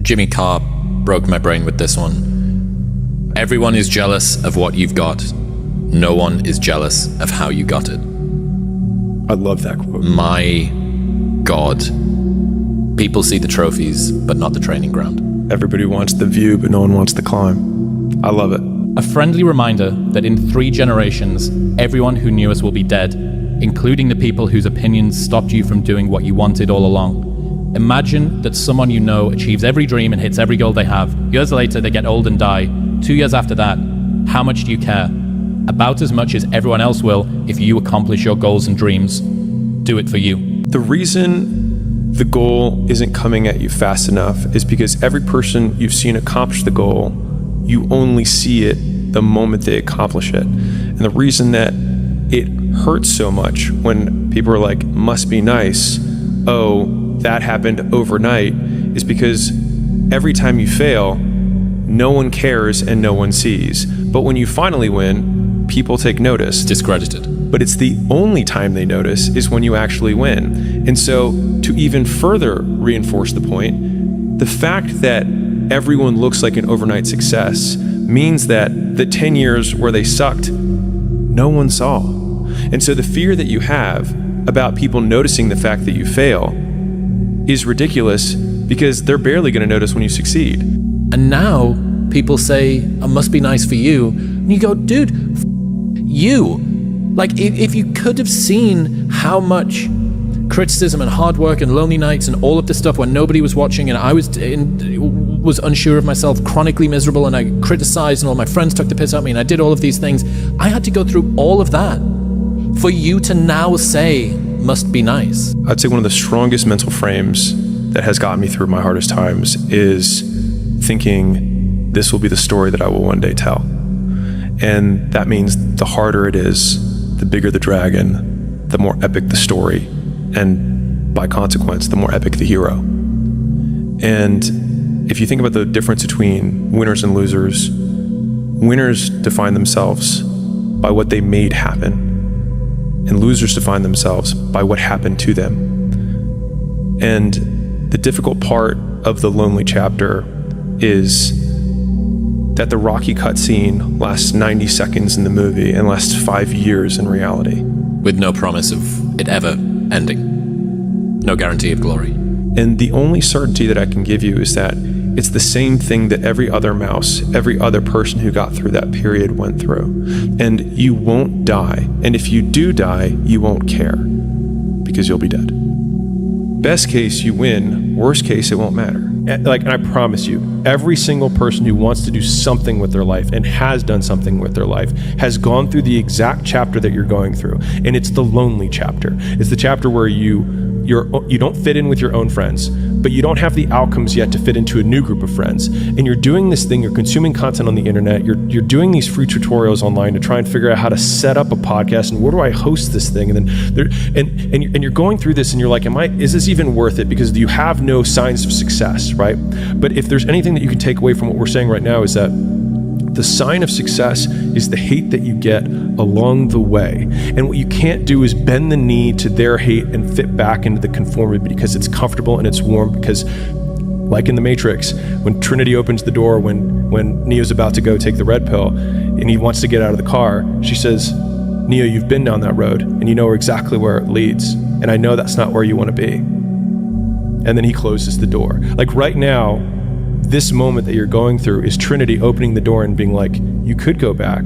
Jimmy Carr broke my brain with this one. Everyone is jealous of what you've got. No one is jealous of how you got it. I love that quote. My God. People see the trophies, but not the training ground. Everybody wants the view, but no one wants the climb. I love it. A friendly reminder that in 3 generations, everyone who knew us will be dead, including the people whose opinions stopped you from doing what you wanted all along. Imagine that someone you know achieves every dream and hits every goal they have. Years later, they get old and die. 2 years after that, how much do you care? About as much as everyone else will if you accomplish your goals and dreams. Do it for you. The reason the goal isn't coming at you fast enough is because every person you've seen accomplish the goal, you only see it the moment they accomplish it. And the reason that it hurts so much when people are like, must be nice, oh, that happened overnight, is because every time you fail, no one cares and no one sees. But when you finally win, people take notice. Discredited. But it's the only time they notice is when you actually win. And so to even further reinforce the point, the fact that everyone looks like an overnight success means that the 10 years where they sucked, no one saw. And so the fear that you have about people noticing the fact that you fail is ridiculous because they're barely going to notice when you succeed. And now people say, it must be nice for you. And you go, dude, you. Like, if you could have seen how much criticism and hard work and lonely nights and all of this stuff when nobody was watching and I was unsure of myself, chronically miserable, and I criticized and all my friends took the piss out of me and I did all of these things. I had to go through all of that for you to now say, must be nice. I'd say one of the strongest mental frames that has gotten me through my hardest times is thinking this will be the story that I will one day tell. And that means the harder it is, the bigger the dragon, the more epic the story, and by consequence, the more epic the hero. And if you think about the difference between winners and losers, winners define themselves by what they made happen, and losers define themselves by what happened to them. And the difficult part of the lonely chapter is that the Rocky cutscene lasts 90 seconds in the movie and lasts 5 years in reality. With no promise of it ever ending. No guarantee of glory. And the only certainty that I can give you is that it's the same thing that every other mouse, every other person who got through that period went through. And you won't die. And if you do die, you won't care because you'll be dead. Best case, you win. Worst case, it won't matter. And I promise you, every single person who wants to do something with their life and has done something with their life has gone through the exact chapter that you're going through. And it's the lonely chapter. It's the chapter where you don't fit in with your own friends, but you don't have the outcomes yet to fit into a new group of friends. And you're doing this thing, you're consuming content on the internet, you're doing these free tutorials online to try and figure out how to set up a podcast and where do I host this thing? And then you're going through this and you're like, is this even worth it? Because you have no signs of success, right? But if there's anything that you can take away from what we're saying right now is that the sign of success is the hate that you get along the way. And what you can't do is bend the knee to their hate and fit back into the conformity because it's comfortable and it's warm. Because like in the Matrix, when Trinity opens the door, when Neo's about to go take the red pill and he wants to get out of the car, she says, Neo, you've been down that road and you know exactly where it leads. And I know that's not where you want to be. And then he closes the door. Like right now, this moment that you're going through is Trinity opening the door and being like, you could go back,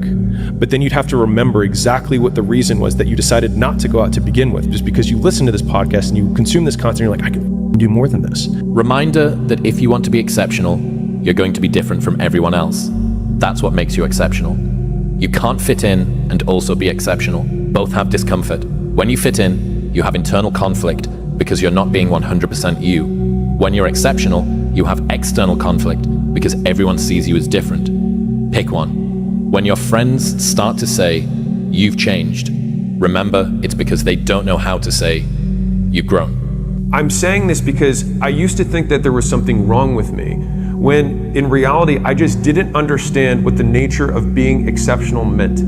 but then you'd have to remember exactly what the reason was that you decided not to go out to begin with, just because you listen to this podcast and you consume this content, you're like, I can do more than this. Reminder that if you want to be exceptional, you're going to be different from everyone else. That's what makes you exceptional. You can't fit in and also be exceptional. Both have discomfort. When you fit in, you have internal conflict because you're not being 100% you. When you're exceptional, you have external conflict because everyone sees you as different. Pick one. When your friends start to say, you've changed, remember it's because they don't know how to say, you've grown. I'm saying this because I used to think that there was something wrong with me, when in reality, I just didn't understand what the nature of being exceptional meant.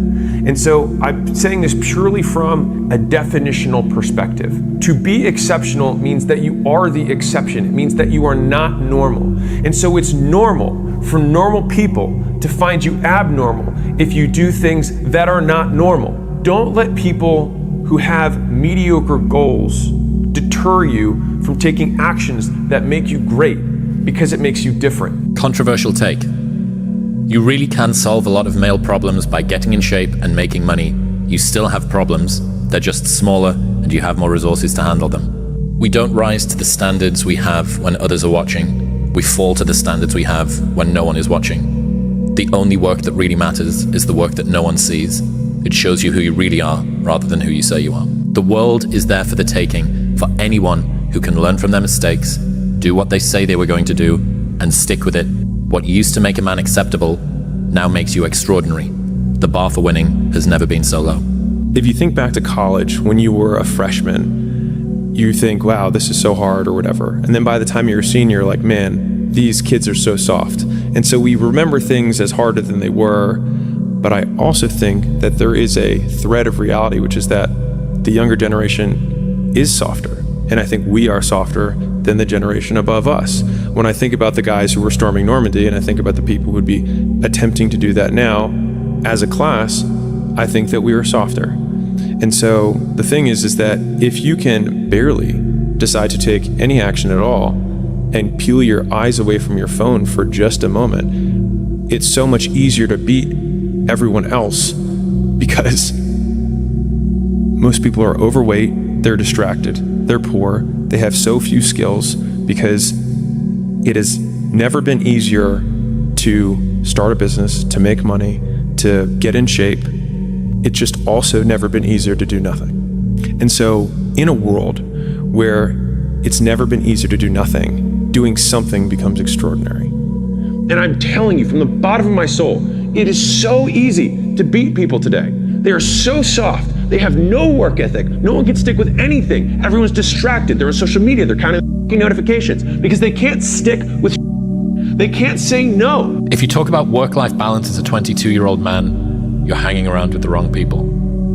And so I'm saying this purely from a definitional perspective. To be exceptional means that you are the exception. It means that you are not normal. And so it's normal for normal people to find you abnormal if you do things that are not normal. Don't let people who have mediocre goals deter you from taking actions that make you great, because it makes you different. Controversial take. You really can solve a lot of male problems by getting in shape and making money. You still have problems, they're just smaller and you have more resources to handle them. We don't rise to the standards we have when others are watching. We fall to the standards we have when no one is watching. The only work that really matters is the work that no one sees. It shows you who you really are rather than who you say you are. The world is there for the taking for anyone who can learn from their mistakes, do what they say they were going to do, and stick with it. What used to make a man acceptable now makes you extraordinary. The bar for winning has never been so low. If you think back to college, when you were a freshman, you think, wow, this is so hard or whatever. And then by the time you're a senior, you're like, man, these kids are so soft. And so we remember things as harder than they were. But I also think that there is a thread of reality, which is that the younger generation is softer. And I think we are softer than the generation above us. When I think about the guys who were storming Normandy, and I think about the people who would be attempting to do that now, as a class, I think that we are softer. And so the thing is that if you can barely decide to take any action at all and peel your eyes away from your phone for just a moment, it's so much easier to beat everyone else, because most people are overweight, they're distracted, they're poor, they have so few skills, because it has never been easier to start a business, to make money, to get in shape. It's just also never been easier to do nothing. And so in a world where it's never been easier to do nothing, doing something becomes extraordinary. And I'm telling you from the bottom of my soul, it is so easy to beat people today. They are so soft. They have no work ethic. No one can stick with anything. Everyone's distracted. They're on social media. They're counting notifications because they can't stick with. They can't say no. If you talk about work-life balance as a 22-year-old man, you're hanging around with the wrong people.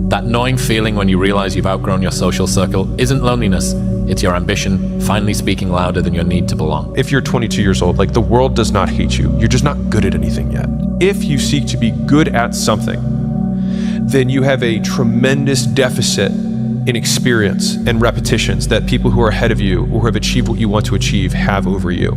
That gnawing feeling when you realize you've outgrown your social circle isn't loneliness. It's your ambition finally speaking louder than your need to belong. If you're 22 years old, like, the world does not hate you. You're just not good at anything yet. If you seek to be good at something, then you have a tremendous deficit in experience and repetitions that people who are ahead of you or who have achieved what you want to achieve have over you.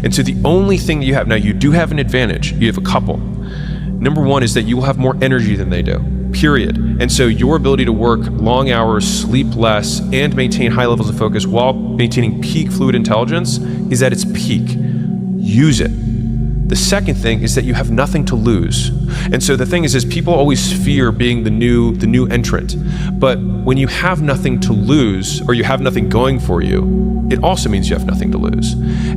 And so the only thing that you have, now you do have an advantage, you have a couple. Number one is that you will have more energy than they do, period. And so your ability to work long hours, sleep less, and maintain high levels of focus while maintaining peak fluid intelligence is at its peak. Use it. The second thing is that you have nothing to lose. And so the thing is people always fear being the new entrant. But when you have nothing to lose, or you have nothing going for you, it also means you have nothing to lose.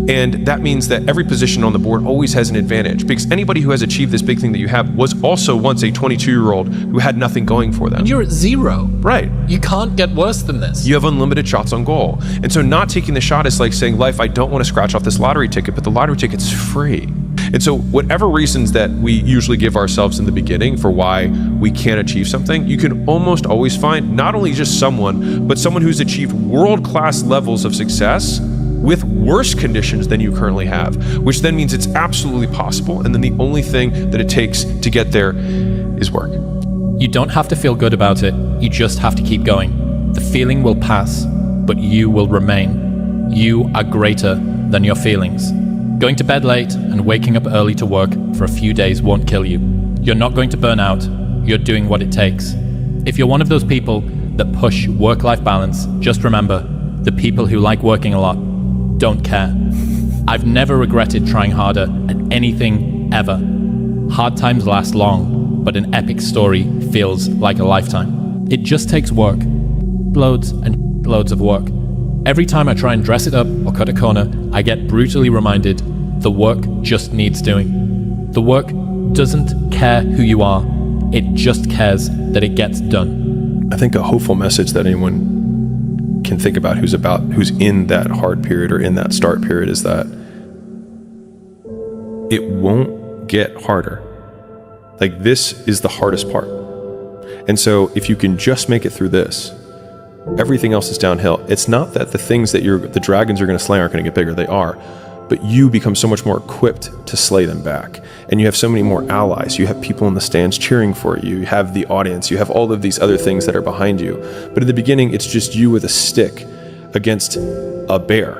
And that means that every position on the board always has an advantage, because anybody who has achieved this big thing that you have was also once a 22-year-old who had nothing going for them. And you're at zero. Right. You can't get worse than this. You have unlimited shots on goal. And so not taking the shot is like saying, life, I don't want to scratch off this lottery ticket, but the lottery ticket's free. And so whatever reasons that we usually give ourselves in the beginning for why we can't achieve something, you can almost always find not only just someone, but someone who's achieved world-class levels of success with worse conditions than you currently have, which then means it's absolutely possible. And then the only thing that it takes to get there is work. You don't have to feel good about it. You just have to keep going. The feeling will pass, but you will remain. You are greater than your feelings. Going to bed late and waking up early to work for a few days won't kill you. You're not going to burn out. You're doing what it takes. If you're one of those people that push work-life balance, just remember, the people who like working a lot don't care. I've never regretted trying harder at anything ever. Hard times last long, but an epic story feels like a lifetime. It just takes work. Loads and loads of work. Every time I try and dress it up or cut a corner, I get brutally reminded the work just needs doing. The work doesn't care who you are, it just cares that it gets done. I think a hopeful message that anyone can think about who's in that hard period or in that start period is that it won't get harder. Like, this is the hardest part. And so if you can just make it through this, everything else is downhill. It's not that the things that the dragons are going to slay aren't going to get bigger. They are. But you become so much more equipped to slay them back. And you have so many more allies. You have people in the stands cheering for you. You have the audience. You have all of these other things that are behind you. But at the beginning, it's just you with a stick against a bear.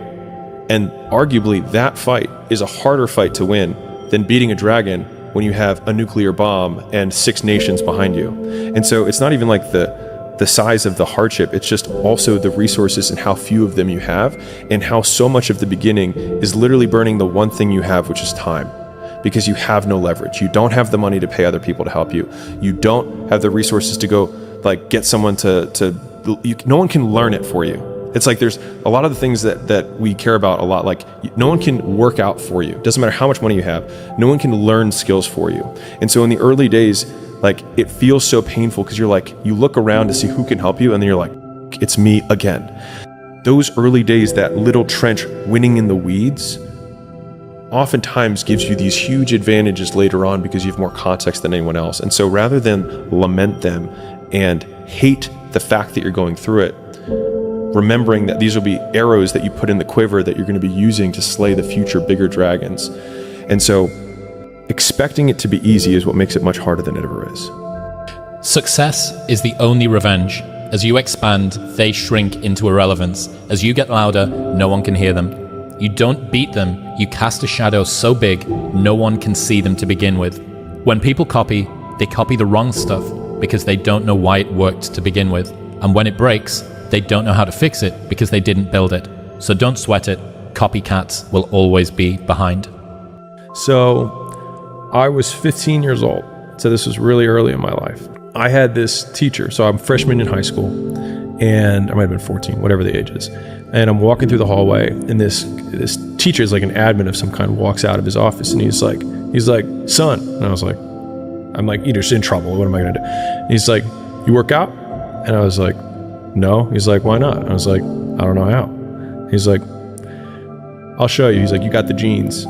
And arguably, that fight is a harder fight to win than beating a dragon when you have a nuclear bomb and 6 nations behind you. And so it's not even like the size of the hardship, it's just also the resources and how few of them you have, and how so much of the beginning is literally burning the one thing you have, which is time. Because you have no leverage. You don't have the money to pay other people to help you. You don't have the resources to go like get someone no one can learn it for you. It's like there's a lot of the things that we care about a lot. Like no one can work out for you. Doesn't matter how much money you have. No one can learn skills for you. And so in the early days, like it feels so painful because you're like, you look around to see who can help you. And then you're like, it's me again. Those early days, that little trench winning in the weeds, oftentimes gives you these huge advantages later on because you have more context than anyone else. And so rather than lament them and hate the fact that you're going through it, remembering that these will be arrows that you put in the quiver that you're going to be using to slay the future bigger dragons. And so expecting it to be easy is what makes it much harder than it ever is. Success is the only revenge. As you expand, they shrink into irrelevance. As you get louder, no one can hear them. You don't beat them, you cast a shadow so big, no one can see them to begin with. When people copy, they copy the wrong stuff because they don't know why it worked to begin with. And when it breaks, they don't know how to fix it because they didn't build it. So don't sweat it. Copycats will always be behind. So I was 15 years old. So this was really early in my life. I had this teacher. So I'm a freshman in high school, and I might have been 14, whatever the age is. And I'm walking through the hallway, and this teacher is like an admin of some kind, walks out of his office, and he's like, son. And I was like, I'm like, either in trouble. What am I going to do? And he's like, you work out? And I was like, no. He's like, why not? I was like, I don't know how. He's like, I'll show you. He's like, you got the genes.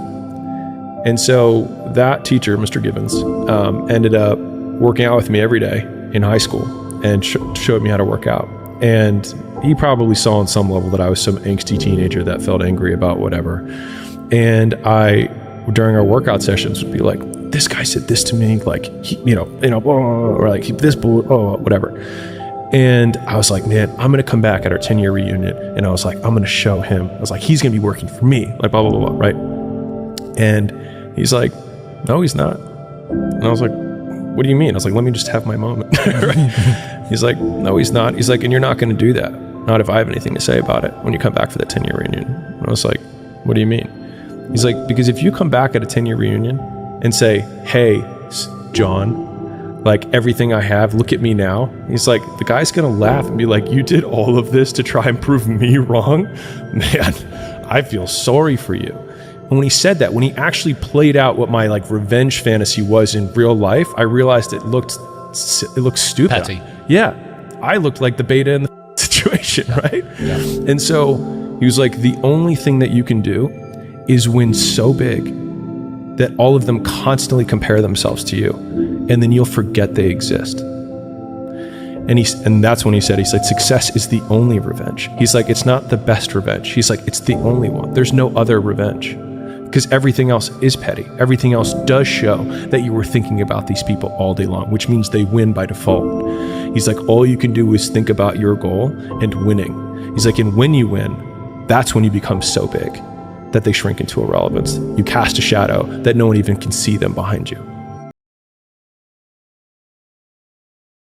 And so that teacher, Mr. Gibbons, ended up working out with me every day in high school and showed me how to work out. And he probably saw on some level that I was some angsty teenager that felt angry about whatever. And I, during our workout sessions, would be like, this guy said this to me, like, or like this, whatever. And I was like, man, I'm going to come back at our 10-year reunion. And I was like, I'm going to show him. I was like, he's going to be working for me, like blah, blah, blah, blah, right? And he's like, no, he's not. And I was like, what do you mean? I was like, let me just have my moment. Right? He's like, no, he's not. He's like, and you're not going to do that. Not if I have anything to say about it when you come back for the 10-year reunion. And I was like, what do you mean? He's like, because if you come back at a 10-year reunion and say, hey, John, like everything I have, look at me now. He's like, the guy's going to laugh and be like, you did all of this to try and prove me wrong? Man, I feel sorry for you. And when he said that, when he actually played out what my like revenge fantasy was in real life, I realized it looked stupid. Petty. Yeah. I looked like the beta in the situation, right? Yeah. And so he was like, the only thing that you can do is win so big that all of them constantly compare themselves to you, and then you'll forget they exist. And that's when he said, success is the only revenge. He's like, it's not the best revenge. He's like, it's the only one. There's no other revenge. Because everything else is petty. Everything else does show that you were thinking about these people all day long, which means they win by default. He's like, all you can do is think about your goal and winning. He's like, and when you win, that's when you become so big that they shrink into irrelevance. You cast a shadow that no one even can see them behind you.